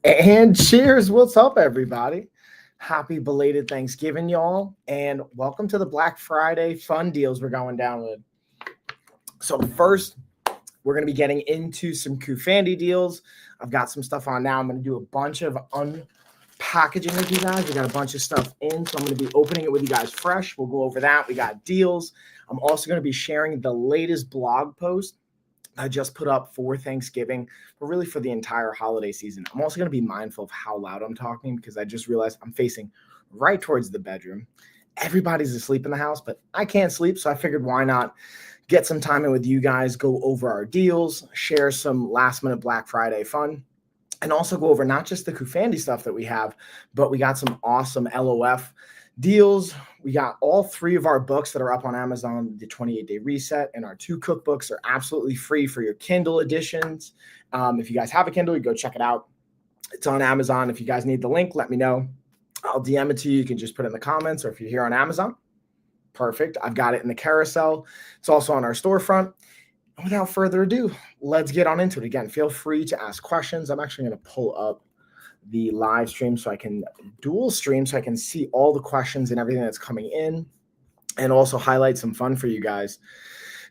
And cheers. What's up, everybody? Happy belated Thanksgiving, y'all. And welcome to the Black Friday fun deals we're going down with. So, first, we're going to be getting into some Coofandy deals. I've got some stuff on now. I'm going to do a bunch of unpackaging with you guys. We got a bunch of stuff in, so I'm going to be opening it with you guys fresh. We'll go over that. We got deals. I'm also going to be sharing the latest blog post I just put up for Thanksgiving, but really for the entire holiday season. I'm also going to be mindful of how loud I'm talking because I just realized I'm facing right towards the bedroom. Everybody's asleep in the house, but I can't sleep, so I figured why not get some time in with you guys, go over our deals, share some last-minute Black Friday fun, and also go over not just the Coofandy stuff that we have, but we got some awesome LOF deals. We got all three of our books that are up on Amazon, the 28-day reset, and our two cookbooks are absolutely free for your Kindle editions. If you guys have a Kindle, you go check it out. It's on Amazon. If you guys need the link, let me know. I'll DM it to you. You can just put it in the comments, or if you're here on Amazon, perfect. I've got it in the carousel. It's also on our storefront. And without further ado, let's get on into it. Again, feel free to ask questions. I'm actually going to pull up the live stream so I can dual stream so I can see all the questions and everything that's coming in, and also highlight some fun for you guys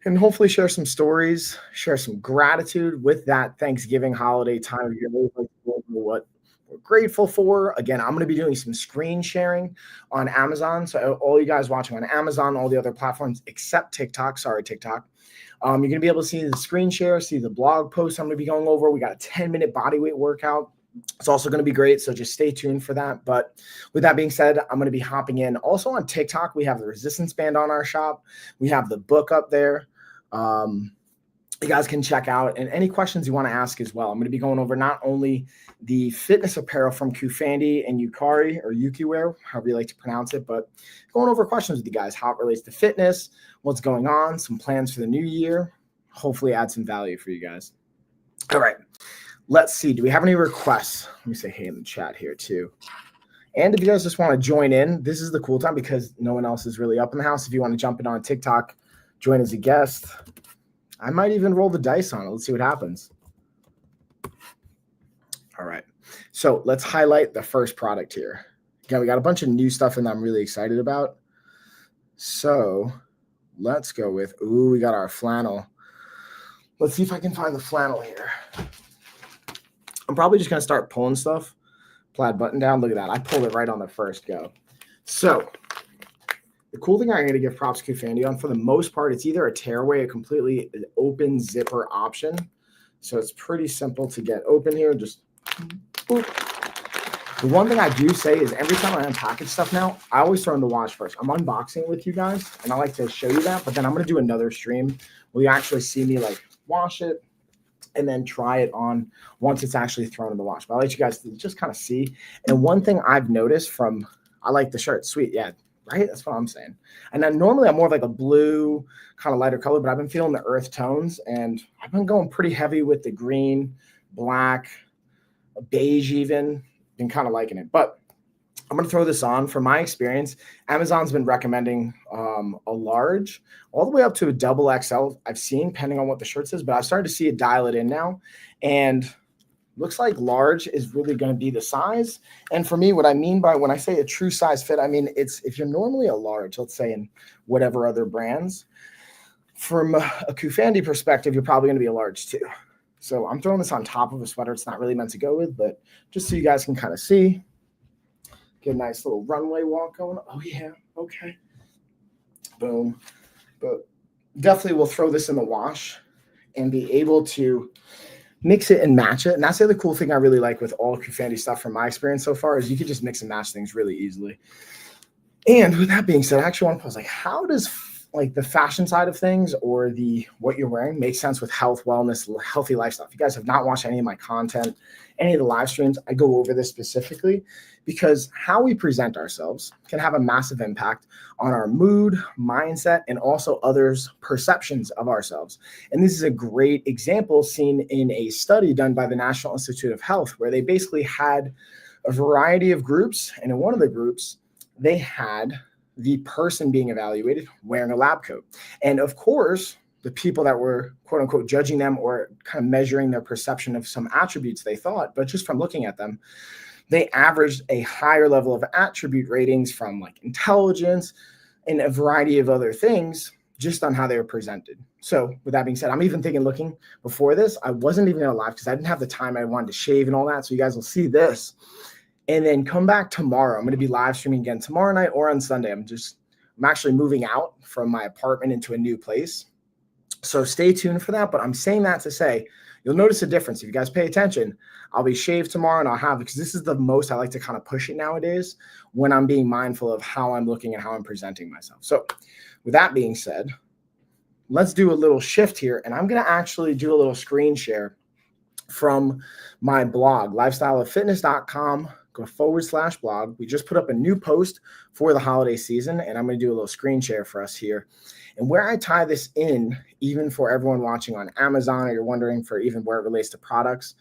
and hopefully share some stories, share some gratitude with that Thanksgiving holiday time of year. What we're grateful for. Again, I'm going to be doing some screen sharing on Amazon. So all you guys watching on Amazon, all the other platforms except TikTok, sorry, TikTok, you're going to be able to see the screen share, see the blog post I'm going to be going over. We got a 10-minute body weight workout. It's also going to be great, so just stay tuned for that. But with that being said, I'm going to be hopping in. Also on TikTok, we have the resistance band on our shop. We have the book up there. You guys can check out, and any questions you want to ask as well. I'm going to be going over not only the fitness apparel from Coofandy and Yukari, or Yukiwear, however you like to pronounce it, but going over questions with you guys, how it relates to fitness, what's going on, some plans for the new year, hopefully add some value for you guys. All right. Let's see. Do we have any requests? Let me say hey in the chat here too. And if you guys just want to join in, this is the cool time because no one else is really up in the house. If you want to jump in on TikTok, join as a guest. I might even roll the dice on it. Let's see what happens. All right. So let's highlight the first product here. Again, we got a bunch of new stuff in that I'm really excited about. So let's go with, we got our flannel. Let's see if I can find the flannel here. I'm probably just going to start pulling stuff. Plaid button down. Look at that. I pulled it right on the first go. So the cool thing I'm going to give props to Coofandy on, for the most part, it's either a tearaway, a completely open zipper option. So it's pretty simple to get open here. Just boop. The one thing I do say is every time I unpackage stuff now, I always throw in the wash first. I'm unboxing it with you guys, and I like to show you that. But then I'm going to do another stream where you actually see me like wash it and then try it on once it's actually thrown in the wash. But I'll let you guys just kind of see. And one thing I've noticed from, I like the shirt, sweet, yeah, right? That's what I'm saying. And then normally I'm more of like a blue, kind of lighter color, but I've been feeling the earth tones, and I've been going pretty heavy with the green, black, beige even. Been kind of liking it. But I'm going to throw this on. From my experience, Amazon's been recommending a large all the way up to a double XL. I've seen, depending on what the shirt says, but I've started to see it dial it in now. And looks like large is really going to be the size. And for me, what I mean by when I say a true size fit, I mean, it's if you're normally a large, let's say in whatever other brands, from a Coofandy perspective, you're probably going to be a large too. So I'm throwing this on top of a sweater it's not really meant to go with, but just so you guys can kind of see. Get a nice little runway walk going. Oh, yeah. Okay. Boom. But definitely we'll throw this in the wash and be able to mix it and match it. And that's the other cool thing I really like with all Coofandy stuff from my experience so far is you can just mix and match things really easily. And with that being said, I actually want to pose like, how does like the fashion side of things or the what you're wearing make sense with health, wellness, healthy lifestyle? If you guys have not watched any of my content, any of the live streams, I go over this specifically because how we present ourselves can have a massive impact on our mood, mindset, and also others' perceptions of ourselves. And this is a great example seen in a study done by the National Institute of Health, where they basically had a variety of groups. And in one of the groups, they had the person being evaluated wearing a lab coat. And of course, the people that were quote unquote judging them or kind of measuring their perception of some attributes they thought, but just from looking at them, they averaged a higher level of attribute ratings from like intelligence and a variety of other things just on how they were presented. So with that being said, I'm even thinking looking before this, I wasn't even going to live because I didn't have the time. I wanted to shave and all that. So you guys will see this and then come back tomorrow. I'm going to be live streaming again tomorrow night or on Sunday. I'm actually moving out from my apartment into a new place. So stay tuned for that. But I'm saying that to say, you'll notice a difference. If you guys pay attention, I'll be shaved tomorrow and I'll have, because this is the most I like to kind of push it nowadays when I'm being mindful of how I'm looking and how I'm presenting myself. So with that being said, let's do a little shift here. And I'm going to actually do a little screen share from my blog, lifestyleoffitness.com. Go /blog. We just put up a new post for the holiday season, and I'm going to do a little screen share for us here. And where I tie this in, even for everyone watching on Amazon, or you're wondering for even where it relates to products,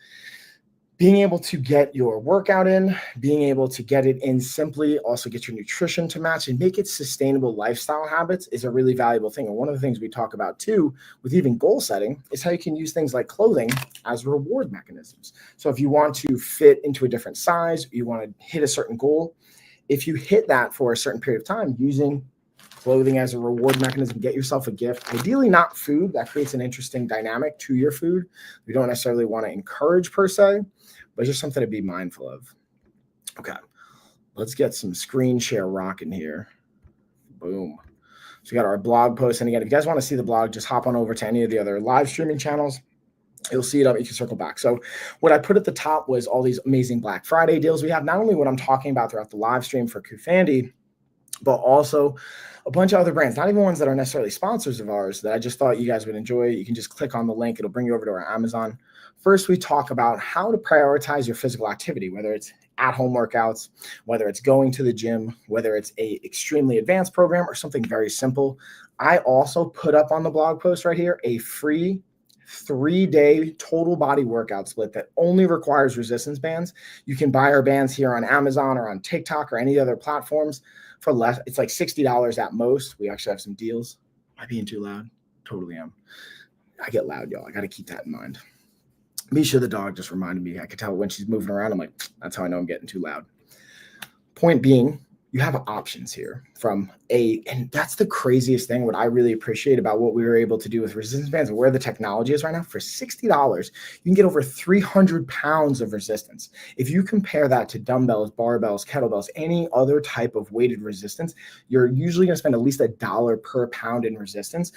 being able to get your workout in, being able to get it in simply, also get your nutrition to match and make it sustainable lifestyle habits is a really valuable thing. And one of the things we talk about too, with even goal setting, is how you can use things like clothing as reward mechanisms. So if you want to fit into a different size, you want to hit a certain goal, if you hit that for a certain period of time, using clothing as a reward mechanism, get yourself a gift, ideally not food. That creates an interesting dynamic to your food. We don't necessarily want to encourage per se, but just something to be mindful of. Okay, let's get some screen share rocking here. Boom. So we got our blog post. And again, if you guys want to see the blog, just hop on over to any of the other live streaming channels. You'll see it up. You can circle back. So what I put at the top was all these amazing Black Friday deals we have, not only what I'm talking about throughout the live stream for Coofandy, but also a bunch of other brands, not even ones that are necessarily sponsors of ours, that I just thought you guys would enjoy. You can just click on the link. It'll bring you over to our Amazon. First, we talk about how to prioritize your physical activity, whether it's at-home workouts, whether it's going to the gym, whether it's a extremely advanced program or something very simple. I also put up on the blog post right here a free 3-day total body workout split that only requires resistance bands. You can buy our bands here on Amazon or on TikTok or any other platforms for less. It's like $60 at most. We actually have some deals. Am I being too loud? Totally am. I get loud, y'all. I got to keep that in mind. Misha, the dog, just reminded me. I could tell when she's moving around. I'm like, that's how I know I'm getting too loud. Point being, you have options here and that's the craziest thing. What I really appreciate about what we were able to do with resistance bands and where the technology is right now, for $60, you can get over 300 pounds of resistance. If you compare that to dumbbells, barbells, kettlebells, any other type of weighted resistance, you're usually going to spend at least $1 per pound in resistance.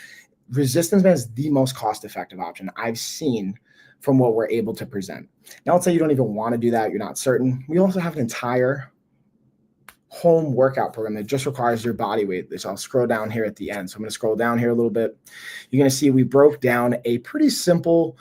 Resistance band is the most cost-effective option I've seen from what we're able to present. Now, let's say you don't even want to do that. You're not certain. We also have an entire home workout program that just requires your body weight. So I'll scroll down here at the end. So I'm going to scroll down here a little bit. You're going to see we broke down a pretty simple,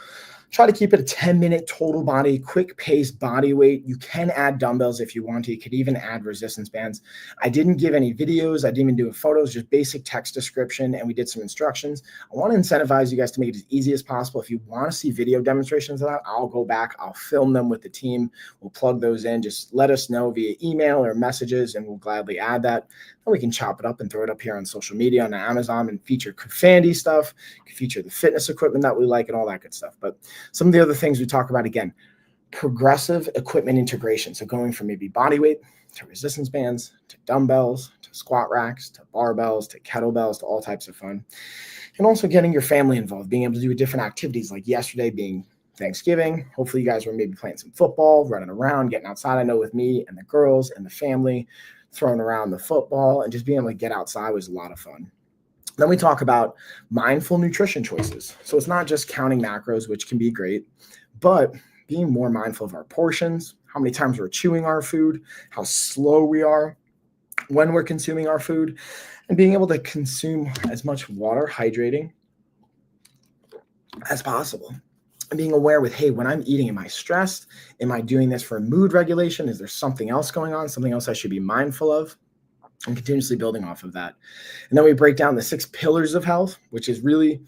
try to keep it a 10-minute total body, quick pace body weight. You can add dumbbells if you want to. You could even add resistance bands. I didn't give any videos. I didn't even do photos, just basic text description, and we did some instructions. I want to incentivize you guys to make it as easy as possible. If you want to see video demonstrations of that, I'll go back. I'll film them with the team. We'll plug those in. Just let us know via email or messages, and we'll gladly add that. And we can chop it up and throw it up here on social media, on Amazon, and feature Coofandy stuff, feature the fitness equipment that we like and all that good stuff. But some of the other things we talk about, again, progressive equipment integration. So going from maybe body weight to resistance bands, to dumbbells, to squat racks, to barbells, to kettlebells, to all types of fun. And also getting your family involved, being able to do different activities, like yesterday being Thanksgiving. Hopefully you guys were maybe playing some football, running around, getting outside. I know with me and the girls and the family, throwing around the football and just being able to get outside was a lot of fun. Then we talk about mindful nutrition choices. So it's not just counting macros, which can be great, but being more mindful of our portions, how many times we're chewing our food, how slow we are when we're consuming our food, and being able to consume as much water, hydrating as possible. And being aware with, hey, when I'm eating, am I stressed? Am I doing this for mood regulation? Is there something else going on? Something else I should be mindful of? And continuously building off of that. And then we break down the 6 pillars of health, which is really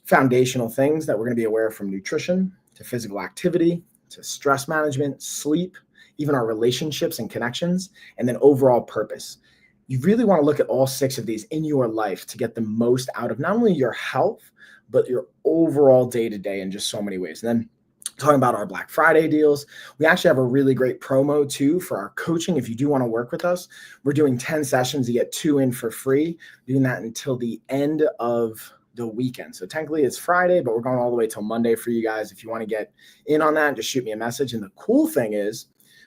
foundational things that we're going to be aware of, from nutrition to physical activity to stress management, sleep, even our relationships and connections, and then overall purpose. You really want to look at all 6 of these in your life to get the most out of not only your health, but your overall day-to-day in just so many ways. And then talking about our Black Friday deals, we actually have a really great promo too for our coaching. If you do want to work with us, we're doing 10 sessions. You get 2 in for free, doing that until the end of the weekend. So technically it's Friday, but we're going all the way till Monday for you guys. If you want to get in on that, just shoot me a message. And the cool thing is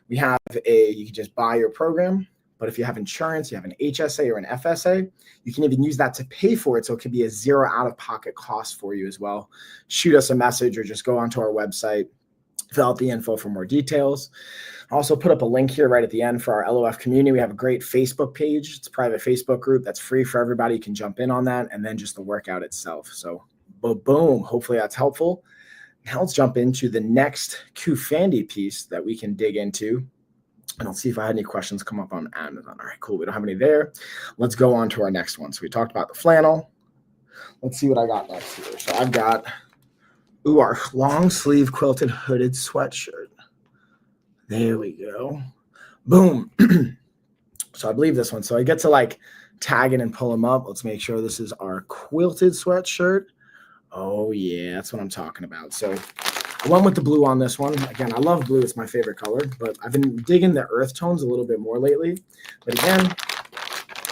you can just buy your program, but if you have insurance, you have an HSA or an FSA, you can even use that to pay for it. So it could be a zero out-of-pocket cost for you as well. Shoot us a message or just go onto our website, fill out the info for more details. I also put up a link here right at the end for our LOF community. We have a great Facebook page. It's a private Facebook group that's free for everybody. You can jump in on that, and then just the workout itself. So boom, hopefully that's helpful. Now let's jump into the next Coofandy piece that we can dig into. And I'll see if I had any questions come up on Amazon. All right, cool. We don't have any there. Let's go on to our next one. So we talked about the flannel. Let's see what I got next here. So I've got, our long sleeve quilted hooded sweatshirt. There we go. Boom. So I believe this one. So I get to like tag it and pull them up. Let's make sure this is our quilted sweatshirt. Oh yeah, that's what I'm talking about. So I went with the blue on this one. Again, I love blue. It's my favorite color, but I've been digging the earth tones a little bit more lately. But again,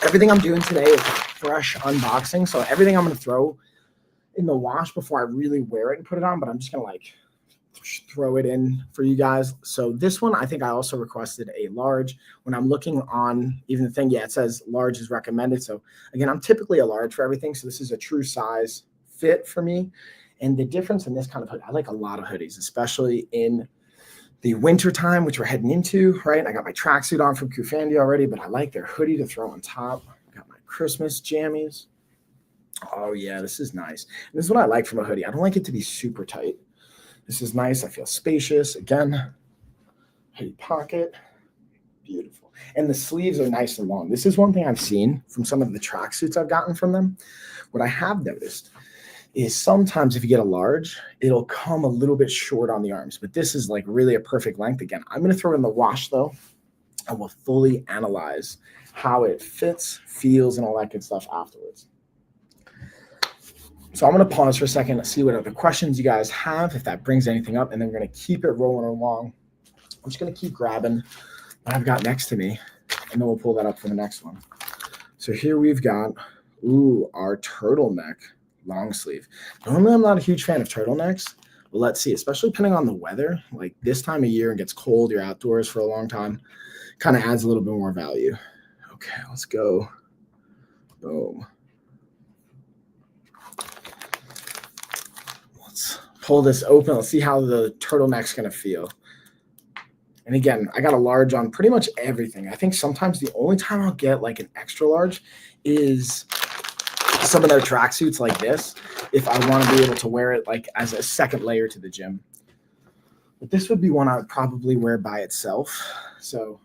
everything I'm doing today is fresh unboxing. So everything I'm going to throw in the wash before I really wear it and put it on, but I'm just going to like throw it in for you guys. So this one, I think I also requested a large. When I'm looking on even the thing, yeah, it says large is recommended. So again, I'm typically a large for everything. So this is a true size fit for me. And the difference in this kind of hoodie, I like a lot of hoodies, especially in the winter time, which we're heading into, right? I got my tracksuit on from Coofandy already, but I like their hoodie to throw on top. I got my Christmas jammies. Oh yeah, this is nice. And this is what I like from a hoodie. I don't like it to be super tight. This is nice. I feel spacious. Again, hoodie pocket, beautiful. And the sleeves are nice and long. This is one thing I've seen from some of the tracksuits I've gotten from them. What I have noticed is sometimes if you get a large, it'll come a little bit short on the arms, but this is like really a perfect length. Again, I'm going to throw it in the wash though, and we'll fully analyze how it fits, feels, and all that good stuff afterwards. So I'm going to pause for a second to see what other questions you guys have, if that brings anything up, and then we're going to keep it rolling along. I'm just going to keep grabbing what I've got next to me, and then we'll pull that up for the next one. So here we've got, our turtleneck long sleeve. Normally, I'm not a huge fan of turtlenecks, but let's see, especially depending on the weather, like this time of year, it gets cold, you're outdoors for a long time, kind of adds a little bit more value. Okay, let's go. Boom. Let's pull this open. Let's see how the turtleneck's going to feel. And again, I got a large on pretty much everything. I think sometimes the only time I'll get like an extra large is some of their tracksuits like this, if I want to be able to wear it like as a second layer to the gym. But this would be one I would probably wear by itself. So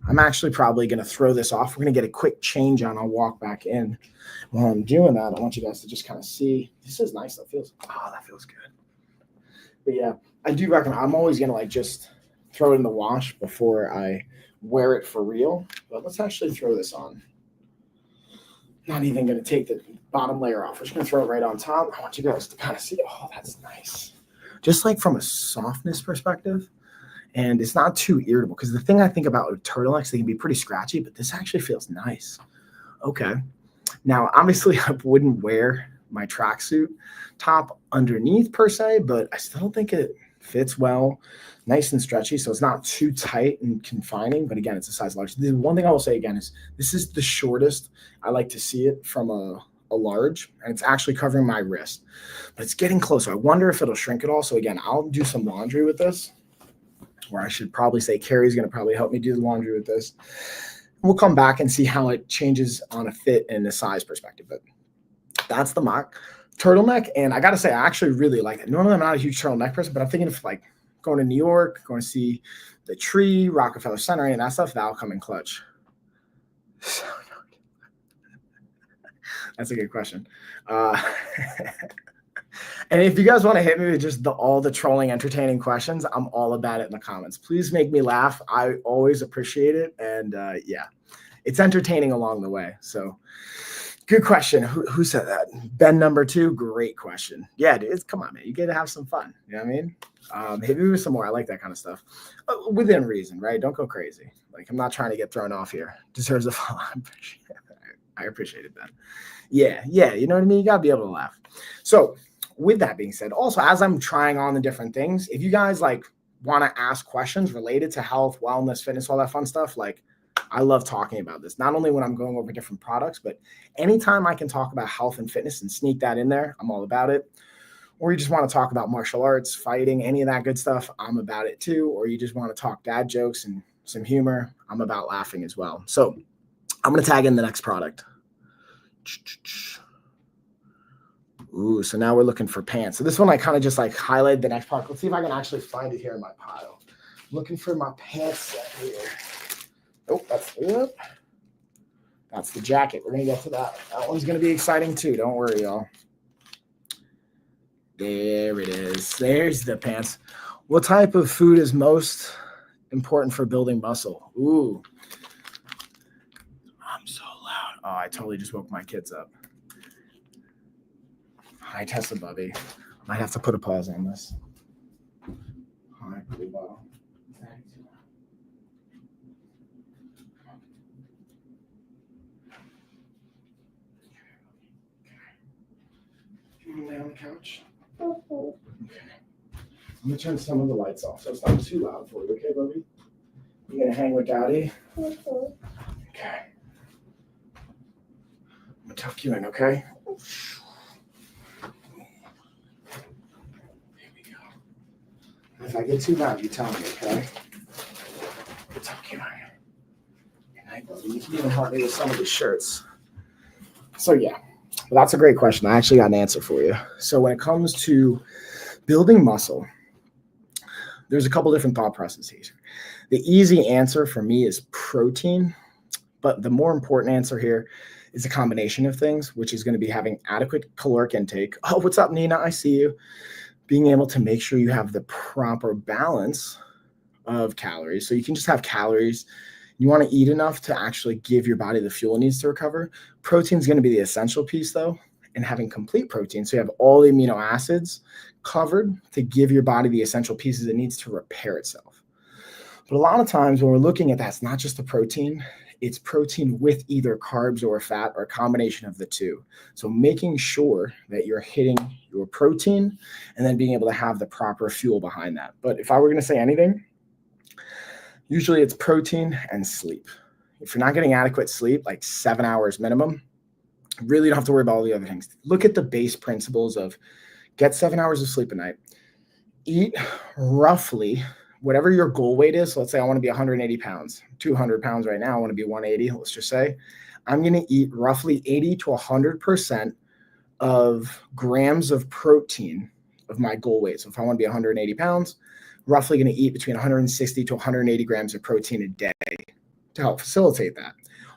I'm actually probably going to throw this off. We're going to get a quick change on. I'll walk back in. While I'm doing that, I want you guys to just kind of see. This is nice. That feels good. But yeah, I do recommend. I'm always going to like just throw it in the wash before I wear it for real. But let's actually throw this on. Not even going to take the bottom layer off. We're just going to throw it right on top. I want you guys to kind of see. Oh, that's nice. Just like from a softness perspective. And it's not too irritable. Because the thing I think about with turtlenecks, they can be pretty scratchy. But this actually feels nice. Okay. Now, obviously, I wouldn't wear my tracksuit top underneath per se. But I still think it fits well. Nice and stretchy, so it's not too tight and confining, but again, it's a size large. The one thing I will say again is this is the shortest I like to see it from a large, and it's actually covering my wrist, but it's getting closer. I wonder if it'll shrink at all. So again, I'll do some laundry with this, or I should probably say Carrie's going to probably help me do the laundry with this. We'll come back and see how it changes on a fit and a size perspective, but that's the mock turtleneck, and I got to say, I actually really like it. Normally, I'm not a huge turtleneck person, but I'm thinking of like going to New York, going to see the tree, Rockefeller Center, and that stuff, that'll come in clutch. That's a good question. And if you guys want to hit me with just all the trolling, entertaining questions, I'm all about it in the comments. Please make me laugh. I always appreciate it. And yeah, it's entertaining along the way. So Good question. Who said that? Ben number 2. Great question. Yeah, dude. Come on, man. You get to have some fun. You know what I mean? Hit me with some more. I like that kind of stuff. Within reason, right? Don't go crazy. Like, I'm not trying to get thrown off here. Deserves a follow. I appreciate it, Ben. Yeah. You know what I mean? You got to be able to laugh. So, with that being said, also, as I'm trying on the different things, if you guys like want to ask questions related to health, wellness, fitness, all that fun stuff, like, I love talking about this, not only when I'm going over different products, but anytime I can talk about health and fitness and sneak that in there, I'm all about it. Or you just want to talk about martial arts, fighting, any of that good stuff, I'm about it too. Or you just want to talk dad jokes and some humor, I'm about laughing as well. So I'm going to tag in the next product. Ooh, so now we're looking for pants. So this one I kind of just like highlighted the next product. Let's see if I can actually find it here in my pile. I'm looking for my pants set here. Oh, that's the jacket. We're going to get to that. That one's going to be exciting too. Don't worry, y'all. There it is. There's the pants. What type of food is most important for building muscle? Ooh. I'm so loud. Oh, I totally just woke my kids up. Hi, Tessa, Bubby. Might have to put a pause on this. Hi, pretty well. Lay on the couch. Okay. I'm gonna turn some of the lights off so it's not too loud for you, okay, Bubby? You gonna hang with Daddy? Okay. I'm gonna tuck you in, okay? Here we go. If I get too loud, you tell me, okay? I'll tuck you in. Good night, Bubby. You can even help me with some of the shirts. So yeah. Well, that's a great question. I actually got an answer for you. So when it comes to building muscle, there's a couple different thought processes. The easy answer for me is protein, but the more important answer here is a combination of things, which is going to be having adequate caloric intake. Oh, what's up, Nina? I see you. Being able to make sure you have the proper balance of calories. So you can just have calories. You want to eat enough to actually give your body the fuel it needs to recover. Protein is going to be the essential piece, though, and having complete protein. So you have all the amino acids covered to give your body the essential pieces it needs to repair itself. But a lot of times when we're looking at that, it's not just the protein. It's protein with either carbs or fat or a combination of the two. So making sure that you're hitting your protein and then being able to have the proper fuel behind that. But if I were going to say anything, usually it's protein and sleep. If you're not getting adequate sleep, like 7 hours minimum, really don't have to worry about all the other things. Look at the base principles of get 7 hours of sleep a night, eat roughly whatever your goal weight is. So let's say I want to be 180 pounds, 200 pounds right now. I want to be 180. Let's just say I'm going to eat roughly 80 to 100% of grams of protein of my goal weight. So if I want to be 180 pounds, roughly going to eat between 160 to 180 grams of protein a day to help facilitate that.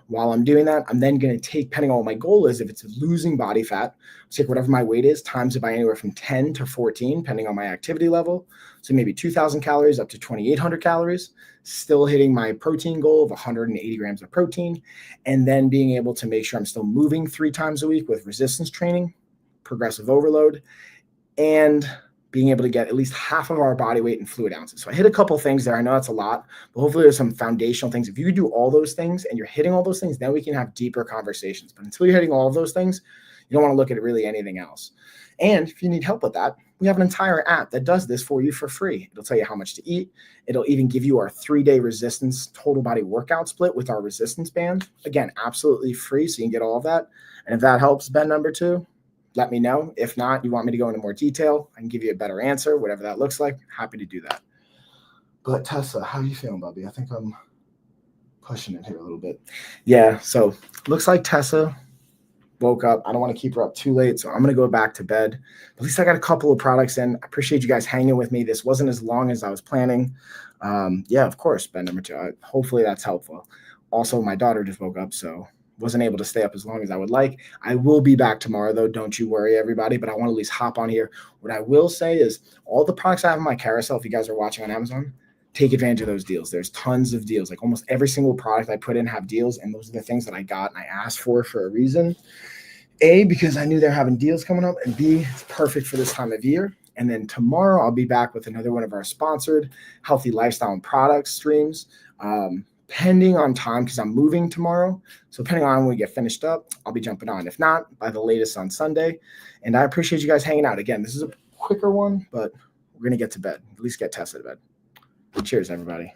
While I'm doing that, I'm then going to take, depending on what my goal is, if it's losing body fat, take whatever my weight is, times it by anywhere from 10 to 14, depending on my activity level. So maybe 2,000 calories up to 2,800 calories, still hitting my protein goal of 180 grams of protein, and then being able to make sure I'm still moving 3 times a week with resistance training, progressive overload, and being able to get at least half of our body weight in fluid ounces. So I hit a couple things there. I know that's a lot, but hopefully there's some foundational things. If you do all those things and you're hitting all those things, then we can have deeper conversations. But until you're hitting all of those things, you don't want to look at really anything else. And if you need help with that, we have an entire app that does this for you for free. It'll tell you how much to eat. It'll even give you our 3-day resistance total body workout split with our resistance band. Again, absolutely free, so you can get all of that. And if that helps, Ben number 2, let me know. If not, you want me to go into more detail, I can give you a better answer, whatever that looks like. Happy to do that. But Tessa, how are you feeling, Bubby? I think I'm pushing it here a little bit. Yeah, so looks like Tessa woke up. I don't want to keep her up too late, so I'm going to go back to bed. At least I got a couple of products in. I appreciate you guys hanging with me. This wasn't as long as I was planning. Yeah, of course, Ben number 2. Hopefully that's helpful. Also, my daughter just woke up, so wasn't able to stay up as long as I would like. I will be back tomorrow, though. Don't you worry, everybody. But I want to at least hop on here. What I will say is all the products I have in my carousel, if you guys are watching on Amazon, take advantage of those deals. There's tons of deals. Like almost every single product I put in have deals, and those are the things that I got and I asked for a reason. A, because I knew they're having deals coming up, and B, it's perfect for this time of year. And then tomorrow I'll be back with another one of our sponsored healthy lifestyle and products streams. Pending on time, because I'm moving tomorrow. So depending on when we get finished up, I'll be jumping on. If not, by the latest on Sunday. And I appreciate you guys hanging out. Again, this is a quicker one, but we're going to get to bed, at least get tested to bed. Cheers, everybody.